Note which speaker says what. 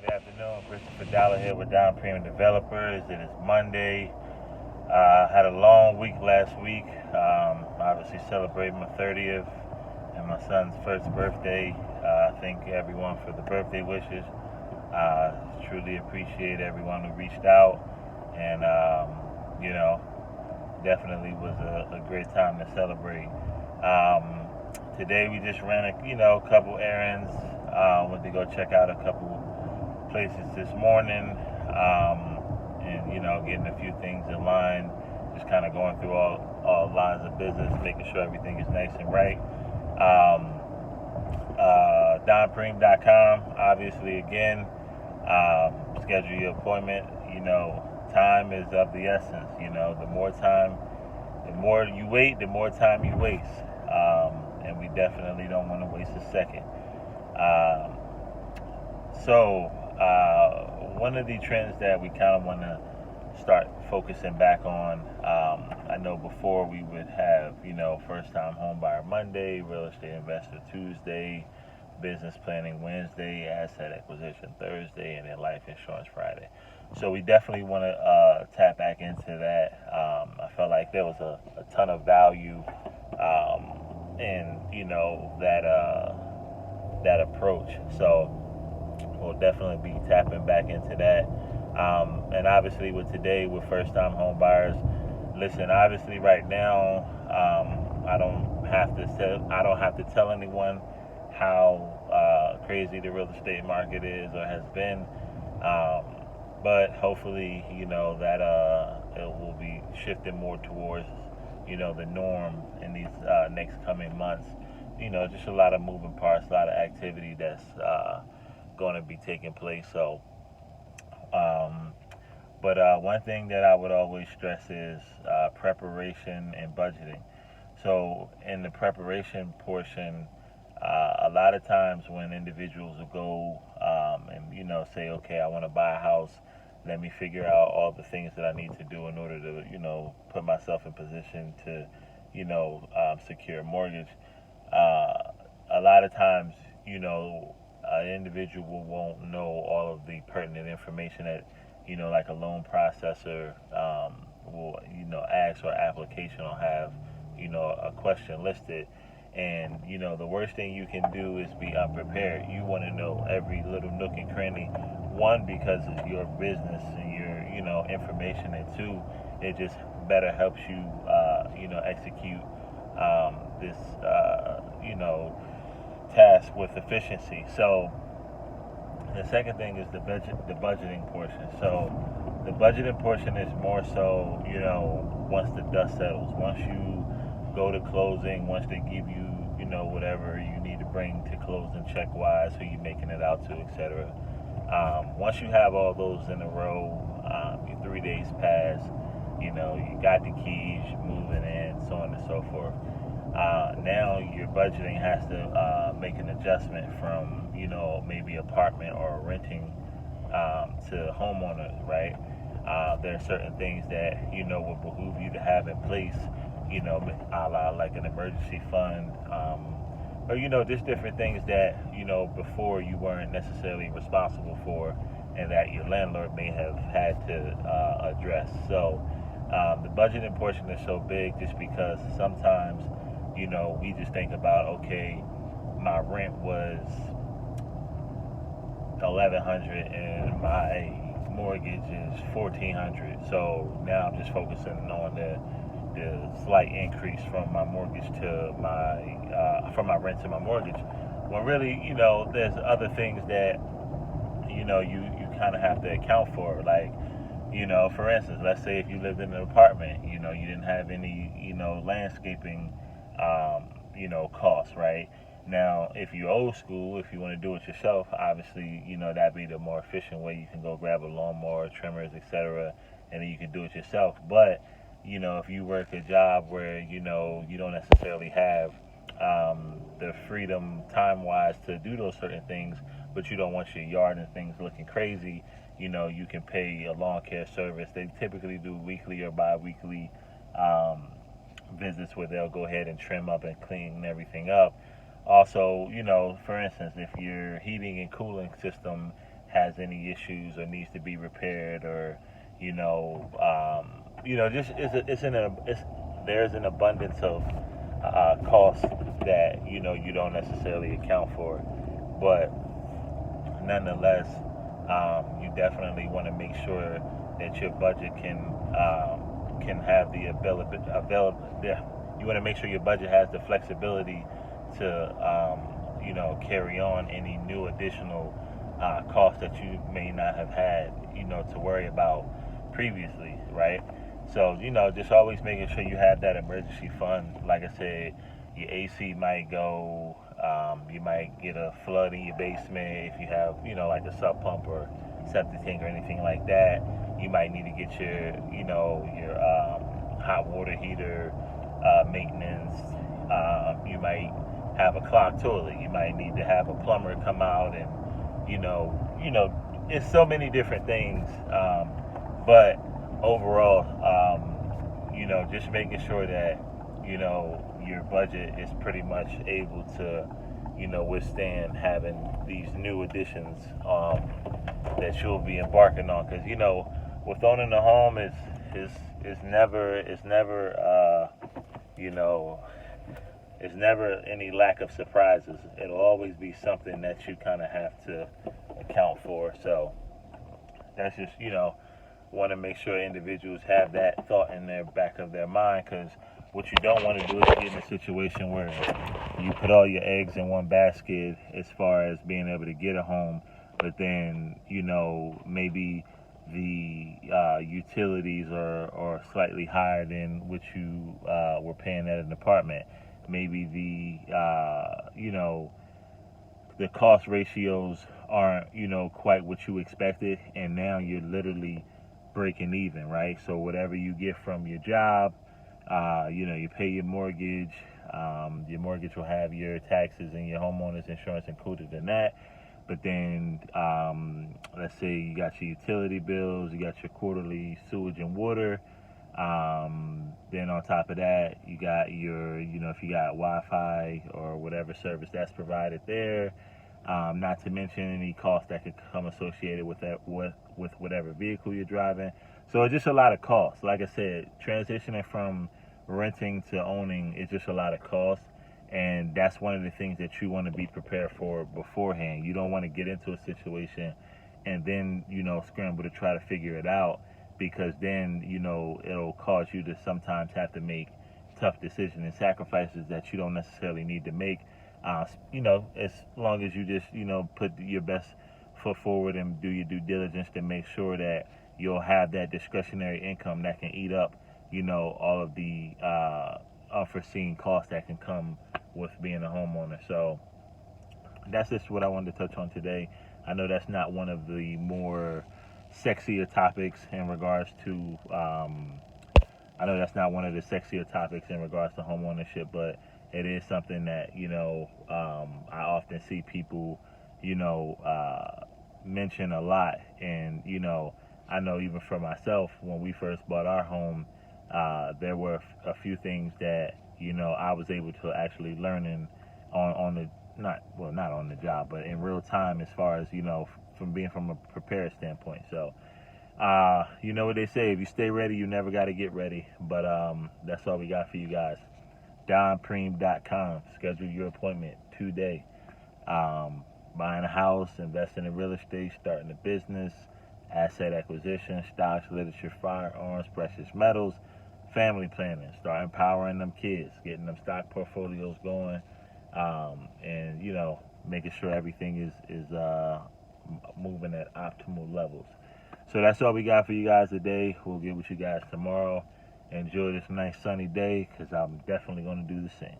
Speaker 1: Good afternoon. Christopher Dollar here with Donpreme Developers. It is Monday. Had a long week last week. Obviously celebrating my 30th and my son's first birthday. Thank everyone for the birthday wishes. Truly appreciate everyone who reached out, and definitely was a great time to celebrate. Today we just ran a couple errands. Went to go check out a couple places this morning, and getting a few things in line. Just kind of going through all lines of business, making sure everything is nice and right. Donpreme.com, obviously, again, schedule your appointment. Time is of the essence. The more you wait, the more time you waste. And we definitely don't want to waste a second. One of the trends that we kind of want to start focusing back on, I know before we would have, first time home buyer Monday, real estate investor Tuesday, business planning Wednesday, asset acquisition Thursday, and then life insurance Friday. So we definitely want to tap back into that. I felt like there was a ton of value in that approach. So we'll definitely be tapping back into that. And obviously with today, with first time home buyers, listen, obviously right now, I don't have to tell anyone how crazy the real estate market is or has been. But hopefully, that it will be shifting more towards, the norm in these next coming months. Just a lot of moving parts, a lot of activity that's going to be taking place. So, but one thing that I would always stress is preparation and budgeting. So in the preparation portion, a lot of times when individuals will go and say, okay, I want to buy a house, let me figure out all the things that I need to do in order to put myself in position to secure a mortgage. A lot of times, an individual won't know all of the pertinent information that like a loan processor will ask, or application will have a question listed. And the worst thing you can do is be unprepared. You want to know every little nook and cranny. One, because of your business and your information, and two, it just better helps you execute this task with efficiency. So the second thing is the budgeting portion. So the budgeting portion is more so once the dust settles, once you go to closing, once they give you whatever you need to bring to closing check wise, who you making it out to, etc. Once you have all those in a row, your 3 days pass, you got the keys, you're moving in, so on and so forth. Now your budgeting has to make an adjustment from maybe apartment or renting to homeowners, right? There are certain things that would behoove you to have in place, a la like an emergency fund, or just different things that before you weren't necessarily responsible for, and that your landlord may have had to address. So the budgeting portion is so big just because sometimes we just think about, okay, my rent was $1,100 and my mortgage is $1,400. So now I'm just focusing on the slight increase from my mortgage to from my rent to my mortgage. When really, there's other things that you kind of have to account for. Like, for instance, let's say if you lived in an apartment, you didn't have any, landscaping, costs, right? Now, if you're old school, if you want to do it yourself, obviously, that'd be the more efficient way. You can go grab a lawnmower, trimmers, etc., and then you can do it yourself. But, if you work a job where, you don't necessarily have the freedom time-wise to do those certain things, but you don't want your yard and things looking crazy, you can pay a lawn care service. They typically do weekly or bi-weekly visits where they'll go ahead and trim up and clean everything up. Also, for instance, if your heating and cooling system has any issues or needs to be repaired, or just there's an abundance of costs that you don't necessarily account for, but nonetheless, you definitely want to make sure that your budget can have the you want to make sure your budget has the flexibility to carry on any new additional costs that you may not have had to worry about previously, right? So just always making sure you have that emergency fund. Like I said, your AC might go. You might get a flood in your basement if you have, like a sub pump or septic tank or anything like that. You might need to get your hot water heater maintenance. You might have a clogged toilet. You might need to have a plumber come out, and it's so many different things. But overall, just making sure that your budget is pretty much able to withstand having these new additions that you'll be embarking on, because with owning a home is never it's never any lack of surprises. It'll always be something that you kind of have to account for. So that's just want to make sure individuals have that thought in their back of their mind, because what you don't want to do is get in a situation where you put all your eggs in one basket as far as being able to get a home, but then maybe the utilities are slightly higher than what you were paying at an apartment. Maybe the cost ratios aren't quite what you expected, and now you're literally breaking even, right? So whatever you get from your job, you pay your mortgage. Your mortgage will have your taxes and your homeowner's insurance included in that. But then, let's say you got your utility bills, you got your quarterly sewage and water. Then on top of that, you got your, if you got Wi-Fi or whatever service that's provided there. Not to mention any costs that could come associated with that, with whatever vehicle you're driving. So it's just a lot of costs. Like I said, transitioning from renting to owning is just a lot of costs, and that's one of the things that you want to be prepared for beforehand. You don't want to get into a situation and then scramble to try to figure it out, because then it'll cause you to sometimes have to make tough decisions and sacrifices that you don't necessarily need to make. As long as you just put your best foot forward and do your due diligence to make sure that you'll have that discretionary income that can eat up all of the unforeseen costs that can come with being a homeowner. So that's just what I wanted to touch on today. I know that's not one of the more sexier topics in regards to home ownership, but it is something that I often see people mention a lot. And I know even for myself, when we first bought our home, there were a few things that I was able to actually learn on the not on the job, but in real time, as far as from a prepared standpoint. So what they say, if you stay ready, you never got to get ready. But that's all we got for you guys. Donpreme.com. Schedule your appointment today. Buying a house, investing in real estate, starting a business, asset acquisition, stocks, literature, firearms, precious metals, family planning, start empowering them kids, getting them stock portfolios going, and making sure everything is moving at optimal levels. So that's all we got for you guys today. We'll get with you guys tomorrow. Enjoy this nice sunny day, because I'm definitely going to do the same.